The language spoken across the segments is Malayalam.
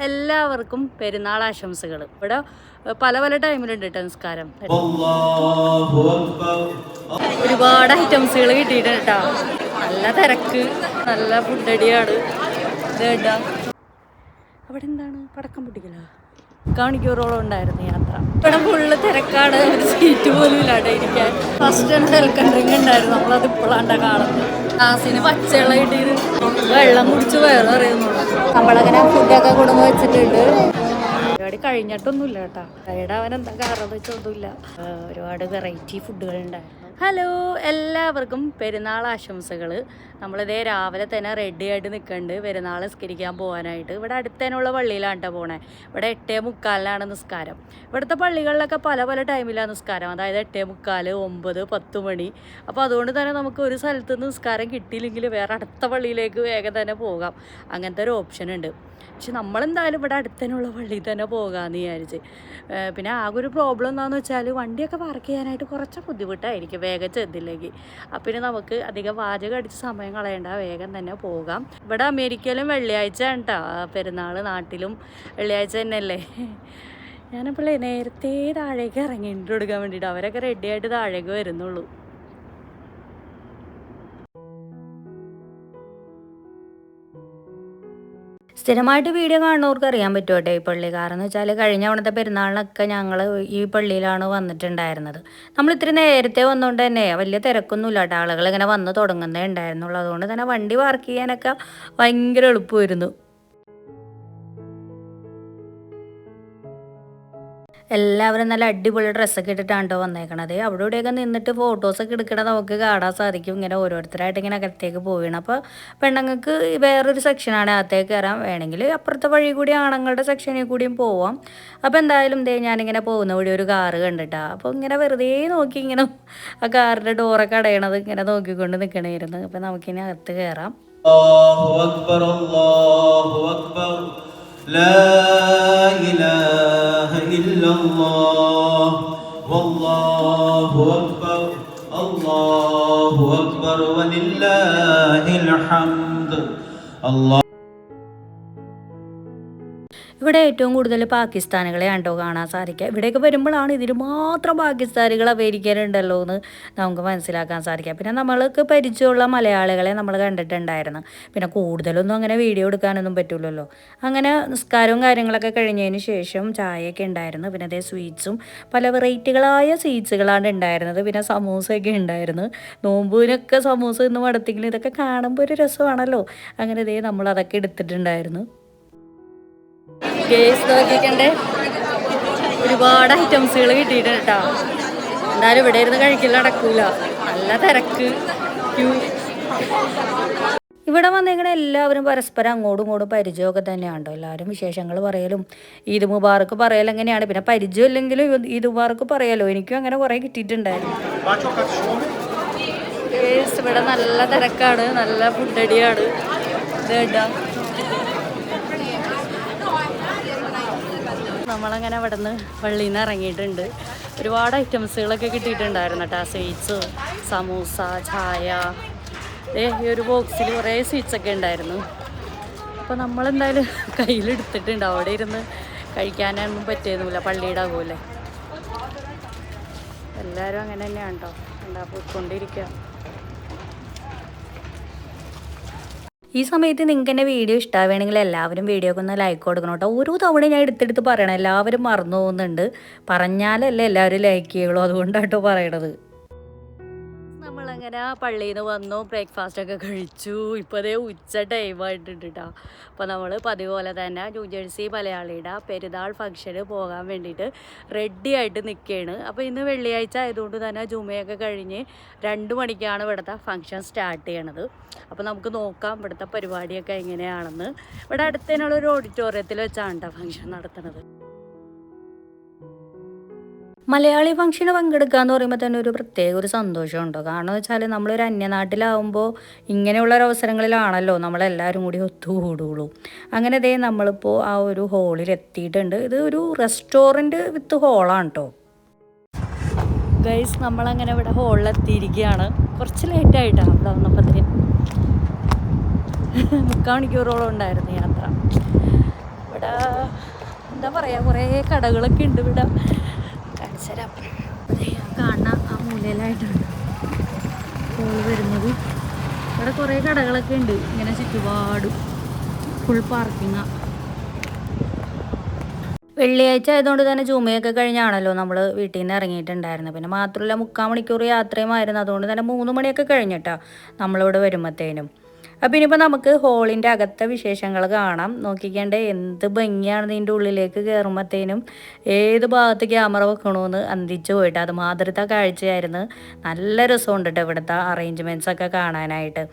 എല്ലാവർക്കും പെരുന്നാൾ ആശംസകൾ. ഇവിടെ പല പല ടൈമിലുണ്ട് കേട്ടോ നിസ്കാരം. ഒരുപാട് ഐറ്റംസുകൾ കിട്ടിയിട്ടുണ്ട് കേട്ടോ. നല്ല തിരക്ക്, നല്ല ഫുഡടിയാണ്. ഇതേട്ടാ അവിടെ എന്താണ് പടക്കം പൊട്ടിക്കലോ? മണിക്കൂറോളം ഉണ്ടായിരുന്നു യാത്ര. ഇവിടെ ഫുള്ള് തിരക്കാണ്, ഒരു സീറ്റ് പോലും ഇല്ലാണ്ട് ഇരിക്കാൻ. ഫസ്റ്റ് തന്നെ വെൽക്കം ഡ്രിങ്ക് ഉണ്ടായിരുന്നു, നമ്മളത് ഇപ്പോഴാണ്ട കാണുന്നത്. ഗ്ലാസിന് പച്ചവെള്ളം ഇട്ടിട്ട് വെള്ളം കുടിച്ച് വേറെ അറിയുന്നുള്ളൂ. നമ്മളങ്ങനെ ഫുഡൊക്കെ കൊണ്ടുവന്ന് വെച്ചിട്ടുണ്ട്. പരിപാടി കഴിഞ്ഞിട്ടൊന്നുമില്ല കേട്ടോ. ടൈഡ് അവൻ എന്താ കാരണം വെച്ചൊന്നുമില്ല. ഒരുപാട് വെറൈറ്റി ഫുഡുകൾ ഉണ്ടായിരുന്നു. ഹലോ, എല്ലാവർക്കും പെരുന്നാൾ ആശംസകൾ. നമ്മളിതേ രാവിലെ തന്നെ റെഡി ആയിട്ട് നിൽക്കുന്നുണ്ട് പെരുന്നാൾ നിസ്കരിക്കാൻ പോകാനായിട്ട്. ഇവിടെ അടുത്തതിനുള്ള പള്ളിയിലാണ് കേട്ടോ പോണേ. ഇവിടെ 8:45 നിസ്കാരം. ഇവിടുത്തെ പള്ളികളിലൊക്കെ പല പല ടൈമിലാണ് നിസ്കാരം, അതായത് 8:45, 9, 10 മണി. അപ്പോൾ അതുകൊണ്ട് തന്നെ നമുക്ക് ഒരു സ്ഥലത്ത് നിന്ന് നിസ്കാരം കിട്ടിയില്ലെങ്കിൽ വേറെ അടുത്ത പള്ളിയിലേക്ക് വേഗം തന്നെ പോകാം. അങ്ങനത്തെ ഒരു ഓപ്ഷൻ ഉണ്ട്. പക്ഷെ നമ്മളെന്തായാലും ഇവിടെ അടുത്തതിനുള്ള പള്ളിയിൽ തന്നെ പോകാമെന്ന് വിചാരിച്ച്. പിന്നെ ആകെ ഒരു പ്രോബ്ലം എന്താണെന്ന് വെച്ചാൽ വണ്ടിയൊക്കെ പാർക്ക് ചെയ്യാനായിട്ട് കുറച്ച് ബുദ്ധിമുട്ടായിരിക്കും വേഗം ചെന്നില്ലെങ്കിൽ. അപ്പം പിന്നെ നമുക്ക് അധികം വാചകം അടിച്ച് സമയം കളയണ്ട, വേഗം തന്നെ പോകാം. ഇവിടെ അമേരിക്കയിലും വെള്ളിയാഴ്ച ആണ് കേട്ടോ പെരുന്നാൾ, നാട്ടിലും വെള്ളിയാഴ്ച തന്നെയല്ലേ. ഞാനപ്പോൾ നേരത്തെ താഴേക്ക് ഇറങ്ങിയിട്ട് കൊടുക്കാൻ വേണ്ടിയിട്ട് അവരൊക്കെ റെഡിയായിട്ട് താഴേക്ക് വരുന്നുള്ളൂ. സ്ഥിരമായിട്ട് വീഡിയോ കാണുന്നവർക്ക് അറിയാൻ പറ്റുമട്ടെ ഈ പള്ളി. കാരണം എന്ന് വെച്ചാൽ കഴിഞ്ഞ തവണത്തെ പെരുന്നാളിനൊക്കെ ഞങ്ങൾ ഈ പള്ളിയിലാണ് വന്നിട്ടുണ്ടായിരുന്നത്. നമ്മൾ ഇത്തിരി നേരത്തെ വന്നുകൊണ്ട് തന്നെ വലിയ തിരക്കൊന്നുമില്ല കേട്ടോ. ആളുകൾ ഇങ്ങനെ വന്ന് തുടങ്ങുന്നേ ഉണ്ടായിരുന്നുള്ളൂ. അതുകൊണ്ട് തന്നെ വണ്ടി പാർക്ക് ചെയ്യാനൊക്കെ ഭയങ്കര എളുപ്പമായിരുന്നു. എല്ലാവരും നല്ല അടിപൊളി ഡ്രസ്സൊക്കെ ഇട്ടിട്ടാണ് കേട്ടോ വന്നേക്കണത്. അവിടെ ഇവിടെയൊക്കെ നിന്നിട്ട് ഫോട്ടോസൊക്കെ എടുക്കണത് നമുക്ക് കാണാൻ സാധിക്കും. ഇങ്ങനെ ഓരോരുത്തരായിട്ട് ഇങ്ങനെ അകത്തേക്ക് പോവുകയാണ്. അപ്പോൾ പെണ്ണുങ്ങൾക്ക് വേറൊരു സെക്ഷനാണ്, അകത്തേക്ക് കയറാൻ. വേണമെങ്കിൽ അപ്പുറത്തെ വഴി കൂടി ആണുങ്ങളുടെ സെക്ഷനിൽ കൂടിയും പോവാം. അപ്പോൾ എന്തായാലും ഞാനിങ്ങനെ പോകുന്ന വഴി ഒരു കാറ് കണ്ടിട്ടാ. അപ്പോൾ ഇങ്ങനെ വെറുതെ നോക്കി ഇങ്ങനെ ആ കാറിൻ്റെ ഡോറൊക്കെ അടയണത് ഇങ്ങനെ നോക്കിക്കൊണ്ട് നിൽക്കണമായിരുന്നു. അപ്പോൾ നമുക്കിനി അകത്ത് കയറാം. لا إله إلا الله والله أكبر الله أكبر ولله الحمد الله. ഇവിടെ ഏറ്റവും കൂടുതൽ പാകിസ്ഥാനികളെയാണ് കേട്ടോ കാണാൻ സാധിക്കുക. ഇവിടേക്ക് വരുമ്പോഴാണ് ഇതിന് മാത്രം പാകിസ്ഥാനികൾ അമേരിക്കയിലുണ്ടല്ലോ എന്ന് നമുക്ക് മനസ്സിലാക്കാൻ സാധിക്കുക. പിന്നെ നമ്മൾക്ക് പരിചയമുള്ള മലയാളികളെ നമ്മൾ കണ്ടിട്ടുണ്ടായിരുന്നു. പിന്നെ കൂടുതലൊന്നും അങ്ങനെ വീഡിയോ എടുക്കാനൊന്നും പറ്റില്ലല്ലോ. അങ്ങനെ നിസ്കാരവും കാര്യങ്ങളൊക്കെ കഴിഞ്ഞതിന് ശേഷം ചായയൊക്കെ ഉണ്ടായിരുന്നു. പിന്നെ അതേ സ്വീറ്റ്സും പല വെറൈറ്റികളായ സ്വീറ്റ്സുകളാണ് ഉണ്ടായിരുന്നത്. പിന്നെ സമൂസയൊക്കെ ഉണ്ടായിരുന്നു. നോമ്പിനൊക്കെ സമൂസ ഇന്ന് മടത്തിങ്കിലും ഇതൊക്കെ കാണുമ്പോൾ ഒരു രസമാണല്ലോ. അങ്ങനെ നമ്മളതൊക്കെ എടുത്തിട്ടുണ്ടായിരുന്നു. കേസ് നോക്കിക്കണ്ടേ, ഒരുപാട് ഐറ്റംസുകൾ കിട്ടിയിട്ടുണ്ട് കേട്ടോ. എന്തായാലും ഇവിടെ ഇരുന്ന് കഴിക്കൽ നടക്കൂല, നല്ല തിരക്ക്, ക്യൂ. ഇവിടെ വന്നേക്കണ എല്ലാവരും പരസ്പരം അങ്ങോട്ടും ഇങ്ങോട്ടും പരിചയമൊക്കെ തന്നെയാണ് കേട്ടോ. എല്ലാവരും വിശേഷങ്ങൾ പറയലും ഈദ് മുബാറക്ക് പറയലും എങ്ങനെയാണ്. പിന്നെ പരിചയം ഇല്ലെങ്കിലും ഈദ് മുബാറക്ക് പറയാലോ. എനിക്കും അങ്ങനെ കുറേ കിട്ടിയിട്ടുണ്ടായിരുന്നു. കേസ് ഇവിടെ നല്ല തിരക്കാണ്, നല്ല ഫുഡടിയാണ്. ഇതേട്ടാ നമ്മളങ്ങനെ അവിടെ നിന്ന് പള്ളിയിൽ നിന്ന് ഇറങ്ങിയിട്ടുണ്ട്. ഒരുപാട് ഐറ്റംസുകളൊക്കെ കിട്ടിയിട്ടുണ്ടായിരുന്നു കേട്ടോ. സ്വീറ്റ്സ്, സമൂസ, ചായ. ഈ ഒരു ബോക്സിൽ കുറേ സ്വീറ്റ്സൊക്കെ ഉണ്ടായിരുന്നു. അപ്പോൾ നമ്മളെന്തായാലും കയ്യിലെടുത്തിട്ടുണ്ട്. അവിടെ ഇരുന്ന് കഴിക്കാനൊന്നും പറ്റിയൊന്നുമില്ല, പള്ളിയുടെ ആകുമല്ലേ. എല്ലാവരും അങ്ങനെ തന്നെയാണ് കേട്ടോ, എന്താ പോയിക്കൊണ്ടിരിക്കുക. ഈ സമയത്ത് നിങ്ങൾക്ക് എൻ്റെ വീഡിയോ ഇഷ്ടമാവുകയാണെങ്കിൽ എല്ലാവരും വീഡിയോക്ക് ഒന്ന് ലൈക്ക് കൊടുക്കണം കേട്ടോ. ഓരോ തവണ ഞാൻ എടുത്തെടുത്ത് പറയണം, എല്ലാവരും മറന്നു പോകുന്നുണ്ട്. പറഞ്ഞാലല്ലേ എല്ലാവരും ലൈക്ക് ചെയ്യുള്ളൂ, അതുകൊണ്ടാട്ടോ പറയണത്. നമ്മളങ്ങനെ പള്ളിയിൽ നിന്ന് വന്നു, ബ്രേക്ക്ഫാസ്റ്റൊക്കെ കഴിച്ചു. ഇപ്പോൾ അതേ ഉച്ച ടൈമായിട്ടുണ്ട് കേട്ടോ. അപ്പോൾ നമ്മൾ പതിവ് പോലെ തന്നെ ന്യൂജേഴ്സി മലയാളിയുടെ പെരുന്നാൾ ഫംഗ്ഷന് പോകാൻ വേണ്ടിയിട്ട് റെഡി ആയിട്ട് നിൽക്കുകയാണ്. അപ്പോൾ ഇന്ന് വെള്ളിയാഴ്ച ആയതുകൊണ്ട് തന്നെ ജുമയൊക്കെ കഴിഞ്ഞ് 2 മണിക്കാണ് ഇവിടുത്തെ ഫംഗ്ഷൻ സ്റ്റാർട്ട് ചെയ്യണത്. അപ്പോൾ നമുക്ക് നോക്കാം ഇവിടുത്തെ പരിപാടിയൊക്കെ എങ്ങനെയാണെന്ന്. ഇവിടെ അടുത്തതിനുള്ള ഒരു ഓഡിറ്റോറിയത്തിൽ വെച്ചാണ് കേട്ടോ ഫംഗ്ഷൻ നടത്തുന്നത്. മലയാളി ഫംഗ്ഷന് പങ്കെടുക്കുക എന്ന് പറയുമ്പോൾ തന്നെ ഒരു പ്രത്യേക ഒരു സന്തോഷമുണ്ടോ. കാരണം എന്ന് വെച്ചാൽ നമ്മളൊരു അന്യനാട്ടിലാവുമ്പോൾ ഇങ്ങനെയുള്ള അവസരങ്ങളിലാണല്ലോ നമ്മളെല്ലാവരും കൂടി ഒത്തുകൂടുള്ളൂ. അങ്ങനെ നമ്മളിപ്പോൾ ആ ഒരു ഹോളിൽ എത്തിയിട്ടുണ്ട്. ഇത് ഒരു റെസ്റ്റോറൻറ്റ് വിത്ത് ഹോളാണ് കേട്ടോ. ഗൈസ്, നമ്മളങ്ങനെ ഇവിടെ ഹോളിലെത്തിയിരിക്കുകയാണ്. കുറച്ച് ലേറ്റായിട്ടാണ് അവിടെ വന്നപ്പോഴത്തേന്. 3/4 മണിക്കൂറോളം ഉണ്ടായിരുന്നു യാത്ര. ഇവിടെ എന്താ പറയുക, കുറേ കടകളൊക്കെ ഉണ്ട് ഇവിടെ. കാണിച്ചുതരാം. കാണുന്ന ആ മൂലയിലായിട്ടാണ് കോള് വരുന്നത്. ഇവിടെ കുറേ കടകളൊക്കെ ഉണ്ട് ഇങ്ങനെ ചുറ്റുപാടും. ഫുൾ പാർക്കിങ്ങാണ്. വെള്ളിയാഴ്ച ആയതുകൊണ്ട് തന്നെ ജുമയൊക്കെ കഴിഞ്ഞാണല്ലോ നമ്മൾ വീട്ടിൽ നിന്ന് ഇറങ്ങിയിട്ടുണ്ടായിരുന്നത്. പിന്നെ മാത്രമല്ല 3/4 മണിക്കൂർ യാത്രയുമായിരുന്നു. അതുകൊണ്ട് തന്നെ 3 മണിയൊക്കെ കഴിഞ്ഞിട്ടാ നമ്മളിവിടെ വരുമ്പോഴത്തേനും. അപ്പം ഇനിയിപ്പോൾ നമുക്ക് ഹോളിൻ്റെ അകത്തെ വിശേഷങ്ങൾ കാണാം. നോക്കിക്കേണ്ട എന്ത് ഭംഗിയാണ് ഇതിൻ്റെ ഉള്ളിലേക്ക് കയറുമ്പോഴത്തേനും. ഏത് ഭാഗത്ത് ക്യാമറ വെക്കണമെന്ന് അന്തിച്ച് പോയിട്ട് അത് മാതിരത്തെ കാഴ്ചയായിരുന്നു. നല്ല രസമുണ്ട് കേട്ടോ ഇവിടുത്തെ അറേഞ്ച്മെൻറ്റ്സ് ഒക്കെ കാണാനായിട്ട്.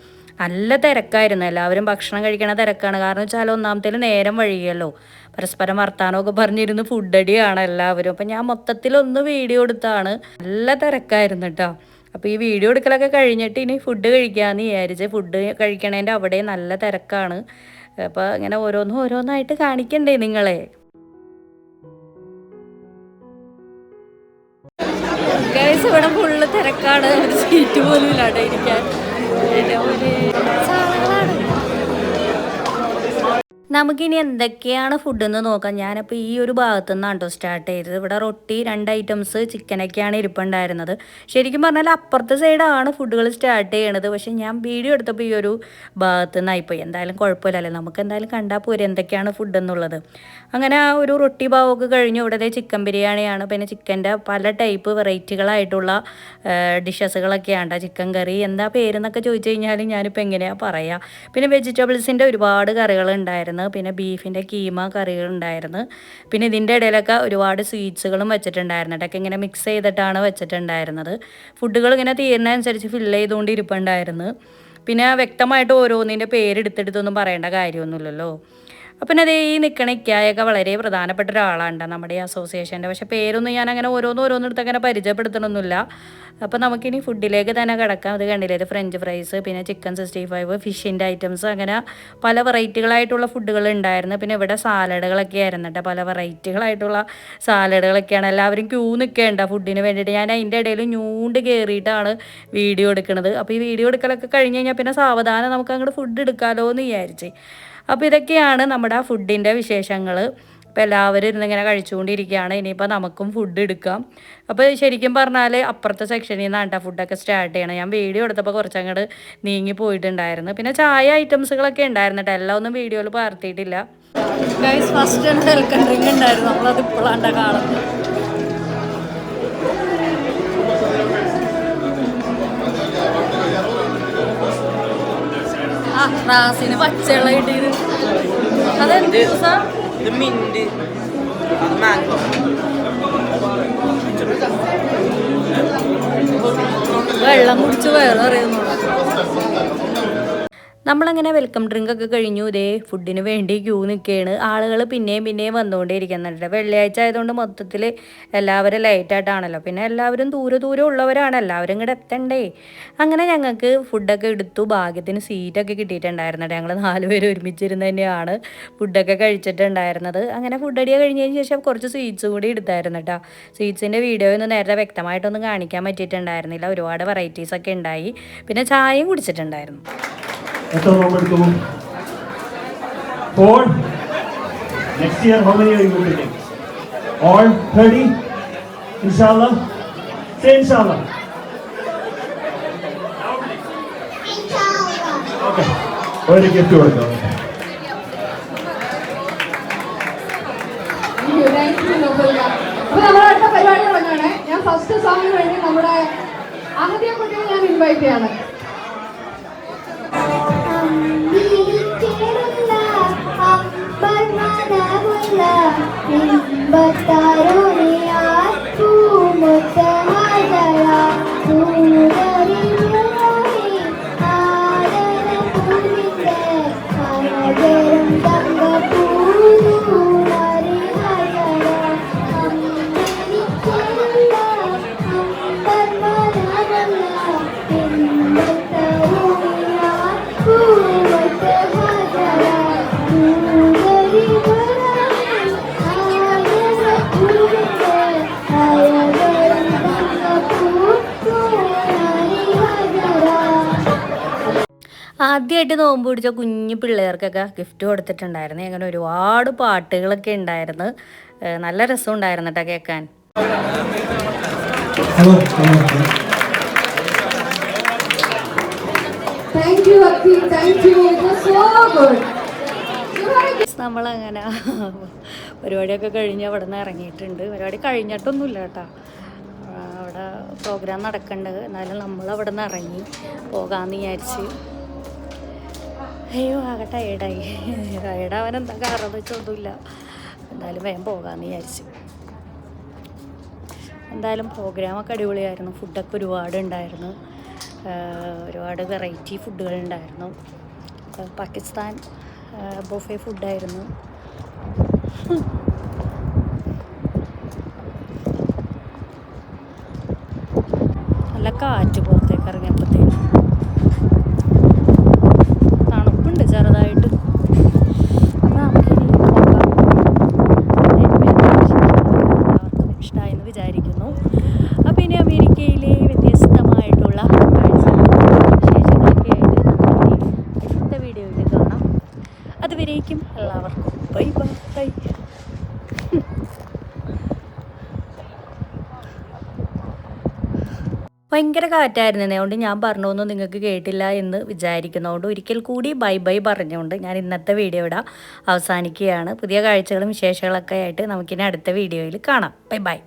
നല്ല തിരക്കായിരുന്നു. എല്ലാവരും ഭക്ഷണം കഴിക്കണ തിരക്കാണ്. കാരണം വെച്ചാൽ ഒന്നാമത്തേൽ നേരം വൈകിയല്ലോ. പരസ്പരം വർത്താനമൊക്കെ പറഞ്ഞിരുന്ന് ഫുഡ് അടിയാണ് എല്ലാവരും. അപ്പം ഞാൻ മൊത്തത്തിലൊന്ന് വീഡിയോ എടുത്താണ്. നല്ല തിരക്കായിരുന്നു കേട്ടോ. അപ്പോൾ ഈ വീഡിയോ എടുക്കലൊക്കെ കഴിഞ്ഞിട്ട് ഇനി ഫുഡ് കഴിക്കാമെന്ന് വിചാരിച്ച്. ഫുഡ് കഴിക്കണേൻ്റെ അവിടെ നല്ല തിരക്കാണ്. അപ്പോൾ ഇങ്ങനെ ഓരോന്നായിട്ട് കാണിക്കണ്ടേ നിങ്ങളെ. ഗൈസ് ഇവിടെ ഫുള്ള് തിരക്കാണ്. ഒരു സീറ്റ് പോലും ഇല്ലാണ്ട് ഇരിക്കാൻ. നമുക്കിനി എന്തൊക്കെയാണ് ഫുഡെന്ന് നോക്കാം. ഞാനപ്പോൾ ഈ ഒരു ഭാഗത്തു നിന്നാണ് കേട്ടോ സ്റ്റാർട്ട് ചെയ്തത്. ഇവിടെ റൊട്ടി 2 ഐറ്റംസ് ചിക്കനൊക്കെയാണ് ഇരിപ്പുണ്ടായിരുന്നത്. ശരിക്കും പറഞ്ഞാൽ അപ്പുറത്തെ സൈഡാണ് ഫുഡുകൾ സ്റ്റാർട്ട് ചെയ്യണത്. പക്ഷേ ഞാൻ വീഡിയോ എടുത്തപ്പോൾ ഈ ഒരു ഭാഗത്തു നിന്നായിപ്പോയി. എന്തായാലും കുഴപ്പമില്ലല്ലോ, നമുക്ക് എന്തായാലും കണ്ടാൽ പോരെ എന്തൊക്കെയാണ് ഫുഡ് എന്നുള്ളത്. അങ്ങനെ ആ ഒരു റൊട്ടി ഭാവമൊക്കെ കഴിഞ്ഞു. ഇവിടെ ചിക്കൻ ബിരിയാണിയാണ്. പിന്നെ ചിക്കൻ്റെ പല ടൈപ്പ് വെറൈറ്റികളായിട്ടുള്ള ഡിഷസുകളൊക്കെയാണ്. ചിക്കൻ കറി എന്താ പേരെന്നൊക്കെ ചോദിച്ചു കഴിഞ്ഞാൽ ഞാനിപ്പോൾ എങ്ങനെയാണ് പറയുക. പിന്നെ വെജിറ്റബിൾസിൻ്റെ ഒരുപാട് കറികളുണ്ടായിരുന്നു. പിന്നെ ബീഫിൻ്റെ കീമ കറികളുണ്ടായിരുന്നു. പിന്നെ ഇതിൻ്റെ ഇടയിലൊക്കെ ഒരുപാട് സ്വീറ്റ്സുകളും വെച്ചിട്ടുണ്ടായിരുന്നു. അതൊക്കെ ഇങ്ങനെ മിക്സ് ചെയ്തിട്ടാണ് വെച്ചിട്ടുണ്ടായിരുന്നത്. ഫുഡുകൾ ഇങ്ങനെ തീരുന്നതനുസരിച്ച് ഫില്ല് ചെയ്തുകൊണ്ട് ഇരിപ്പുണ്ടായിരുന്നു. പിന്നെ വ്യക്തമായിട്ട് ഓരോന്നിൻ്റെ പേരെടുത്തെടുത്തൊന്നും പറയേണ്ട കാര്യമൊന്നുമില്ലല്ലോ. അപ്പം അതേ ഈ നിൽക്കണ ഇക്കായൊക്കെ വളരെ പ്രധാനപ്പെട്ട ഒരാളാണ് നമ്മുടെ ഈ അസോസിയേഷൻ്റെ. പക്ഷേ പേരൊന്നും ഞാൻ അങ്ങനെ ഓരോന്നെടുത്ത് അങ്ങനെ പരിചയപ്പെടുത്തണമൊന്നുമില്ല. അപ്പോൾ നമുക്കിനി ഫുഡിലേക്ക് തന്നെ കിടക്കാം. അത് കണ്ടില്ലേ, ഇത് ഫ്രഞ്ച് ഫ്രൈസ്, പിന്നെ ചിക്കൻ 65, ഫിഷിൻ്റെ ഐറ്റംസ്, അങ്ങനെ പല വെറൈറ്റികളായിട്ടുള്ള ഫുഡുകൾ ഉണ്ടായിരുന്നു. പിന്നെ ഇവിടെ സാലഡുകളൊക്കെ ആയിരുന്നു കേട്ടോ. പല വെറൈറ്റികളായിട്ടുള്ള സാലഡുകളൊക്കെയാണ്. എല്ലാവരും ക്യൂ നിൽക്കേണ്ട ഫുഡിന് വേണ്ടിയിട്ട്. ഞാൻ അതിൻ്റെ ഇടയിൽ ഞൂണ്ട് കയറിയിട്ടാണ് വീഡിയോ എടുക്കുന്നത്. അപ്പോൾ ഈ വീഡിയോ എടുക്കലൊക്കെ കഴിഞ്ഞ് കഴിഞ്ഞാൽ പിന്നെ സാവധാനം നമുക്ക് അങ്ങോട്ട് ഫുഡ് എടുക്കാമല്ലോ എന്ന് വിചാരിച്ച്. അപ്പോൾ ഇതൊക്കെയാണ് നമ്മുടെ ഫുഡിൻ്റെ വിശേഷങ്ങൾ. അപ്പോൾ എല്ലാവരും ഇരുന്നിങ്ങനെ കഴിച്ചുകൊണ്ടിരിക്കുകയാണ്. ഇനിയിപ്പോൾ നമുക്കും ഫുഡ് എടുക്കാം. അപ്പോൾ ശരിക്കും പറഞ്ഞാൽ അപ്പുറത്തെ സെക്ഷനിൽ നിന്നാണ് കേട്ടോ ഫുഡൊക്കെ സ്റ്റാർട്ട് ചെയ്യണം. ഞാൻ വീഡിയോ എടുത്തപ്പോൾ കുറച്ചങ്ങോട്ട് നീങ്ങി പോയിട്ടുണ്ടായിരുന്നു. പിന്നെ ചായ ഐറ്റംസുകളൊക്കെ ഉണ്ടായിരുന്നു കേട്ടോ. എല്ലാം ഒന്നും വീഡിയോയിൽ പകർത്തിയിട്ടില്ല. ഗൈസ് ഫസ്റ്റ് വെൽക്കം ഡ്രിങ്ക് ഉണ്ടായിരുന്നു. നമ്മളത് ഇപ്പോഴാണ് കാണുന്നത്. റാസിന് പച്ചവെള്ളം കിട്ടിയത് അതെന്ത് ജ്യൂസാ? Mint mango. വെള്ളം കുടിച്ച് വേററിയുന്നു. നമ്മളങ്ങനെ വെൽക്കം ഡ്രിങ്ക് ഒക്കെ കഴിഞ്ഞു. ഇതേ ഫുഡിന് വേണ്ടി ക്യൂ നിൽക്കുകയാണ്. ആളുകൾ പിന്നെയും വന്നുകൊണ്ടേ ഇരിക്കുന്നുണ്ട്. വെള്ളിയാഴ്ച ആയതുകൊണ്ട് മൊത്തത്തിൽ എല്ലാവരും ലൈറ്റായിട്ടാണല്ലോ. പിന്നെ എല്ലാവരും ദൂരെ ഉള്ളവരാണ്. എല്ലാവരും ഇങ്ങോട്ട് എത്തണ്ടേ. അങ്ങനെ ഞങ്ങൾക്ക് ഫുഡൊക്കെ എടുത്തു. ഭാഗ്യത്തിന് സീറ്റൊക്കെ കിട്ടിയിട്ടുണ്ടായിരുന്നത്. ഞങ്ങൾ 4 പേര് ഒരുമിച്ചിരുന്ന് തന്നെയാണ് ഫുഡൊക്കെ കഴിച്ചിട്ടുണ്ടായിരുന്നത്. അങ്ങനെ ഫുഡ് അടിയ കഴിഞ്ഞതിന് ശേഷം കുറച്ച് സ്വീറ്റ്സ് കൂടി എടുത്തായിരുന്നു കേട്ടോ. സ്വീറ്റ്സിൻ്റെ വീഡിയോ ഒന്നും നേരത്തെ വ്യക്തമായിട്ടൊന്നും കാണിക്കാൻ പറ്റിയിട്ടുണ്ടായിരുന്നില്ല. ഒരുപാട് വെറൈറ്റീസൊക്കെ ഉണ്ടായി. പിന്നെ ചായയും കുടിച്ചിട്ടുണ്ടായിരുന്നു. എത്ര നോമ്പ് എടുത്തു? 4. Next year, how many are you going to take? All 30? Inshallah? Say inshallah. Okay. ഒരു ഗിഫ്റ്റ് കൊടുക്കാം. അപ്പൊ നമ്മുടെ അടുത്ത പരിപാടി തുടങ്ങാണ്. ഞാൻ ഫസ്റ്റ് സോങ്ങിന് വേണ്ടി നമ്മുടെ ആദ്യ കുട്ടിയെ ഞാൻ ഇൻവൈറ്റ് ചെയ്യാണ്. ആദ്യമായിട്ട് നോമ്പ് പിടിച്ച കുഞ്ഞു പിള്ളേർക്കൊക്കെ ഗിഫ്റ്റ് കൊടുത്തിട്ടുണ്ടായിരുന്നു. അങ്ങനെ ഒരുപാട് പാട്ടുകളൊക്കെ ഉണ്ടായിരുന്നു. നല്ല രസം ഉണ്ടായിരുന്നു കേട്ടോ കേൾക്കാൻ. Thank you, Abhi. Thank you. It was so good. നമ്മളങ്ങനെ പരിപാടിയൊക്കെ കഴിഞ്ഞ് അവിടെ നിന്ന് ഇറങ്ങിയിട്ടുണ്ട്. പരിപാടി കഴിഞ്ഞിട്ടൊന്നുമില്ല കേട്ടോ, അവിടെ പ്രോഗ്രാം നടക്കേണ്ടത്. എന്നാലും നമ്മൾ അവിടെ നിന്ന് ഇറങ്ങി പോകാമെന്ന് വിചാരിച്ച്. അയ്യോ ആകെ ടയേർഡായി. ടയേർഡാവാൻ എന്താ കാരണം വെച്ചൊന്നുമില്ല, എന്തായാലും വേഗം പോകാമെന്ന് വിചാരിച്ചു. എന്തായാലും പ്രോഗ്രാമൊക്കെ അടിപൊളിയായിരുന്നു. ഫുഡൊക്കെ ഒരുപാട് ഉണ്ടായിരുന്നു, ഒരുപാട് വെറൈറ്റി ഫുഡുകളുണ്ടായിരുന്നു. പാകിസ്ഥാൻ ബൊഫെ ഫുഡായിരുന്നു. നല്ല കാറ്റ് പുറത്തേക്ക് ഇറങ്ങിയപ്പോഴത്തേനും. തണുപ്പുണ്ട് ചെറുതായിട്ട്. അപ്പോൾ നമുക്കിനി പോകാം. എല്ലാവർക്കും ഇഷ്ടമായെന്ന് വിചാരിക്കുന്നു. അപ്പോൾ ഇനി അമേരിക്കയിലെ വ്യത്യസ്തമായിട്ടുള്ള വിശേഷങ്ങളൊക്കെ ആയിട്ട് നമുക്കിനി അടുത്ത വീഡിയോയിൽ കാണാം. അതുവരേക്കും എല്ലാവർക്കും ബൈ ബൈ. ഭയങ്കര കാറ്റായിരുന്നു, അതുകൊണ്ട് ഞാൻ പറഞ്ഞൊന്നും നിങ്ങൾക്ക് കേട്ടില്ല എന്ന് വിചാരിക്കുന്നതുകൊണ്ട് ഒരിക്കൽ കൂടി ബൈ ബൈ പറഞ്ഞുകൊണ്ട് ഞാൻ ഇന്നത്തെ വീഡിയോ ഇവിടെ അവസാനിക്കുകയാണ്. പുതിയ കാഴ്ചകളും വിശേഷങ്ങളൊക്കെ ആയിട്ട് നമുക്കിനി അടുത്ത വീഡിയോയിൽ കാണാം. Bye bye.